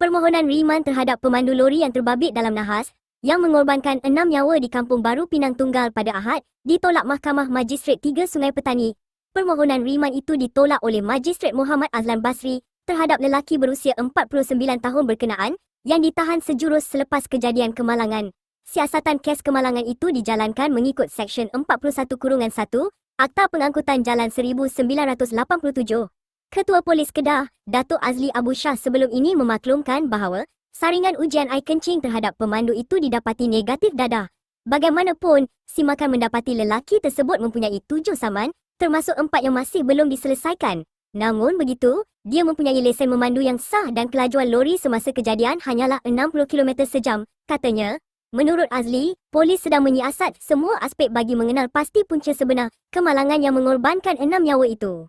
Permohonan riman terhadap pemandu lori yang terbabit dalam nahas yang mengorbankan 6 nyawa di Kampung Baru Pinang Tunggal pada Ahad ditolak Mahkamah Majistret 3 Sungai Petani. Permohonan riman itu ditolak oleh Majistret Muhammad Azlan Basri terhadap lelaki berusia 49 tahun berkenaan yang ditahan sejurus selepas kejadian kemalangan. Siasatan kes kemalangan itu dijalankan mengikut Seksyen 41-1 Akta Pengangkutan Jalan 1987. Ketua Polis Kedah, Datuk Azli Abu Shah sebelum ini memaklumkan bahawa saringan ujian air kencing terhadap pemandu itu didapati negatif dadah. Bagaimanapun, SIM akan mendapati lelaki tersebut mempunyai 7 saman, termasuk 4 yang masih belum diselesaikan. Namun begitu, dia mempunyai lesen memandu yang sah dan kelajuan lori semasa kejadian hanyalah 60 km sejam, katanya. Menurut Azli, polis sedang menyiasat semua aspek bagi mengenal pasti punca sebenar kemalangan yang mengorbankan 6 nyawa itu.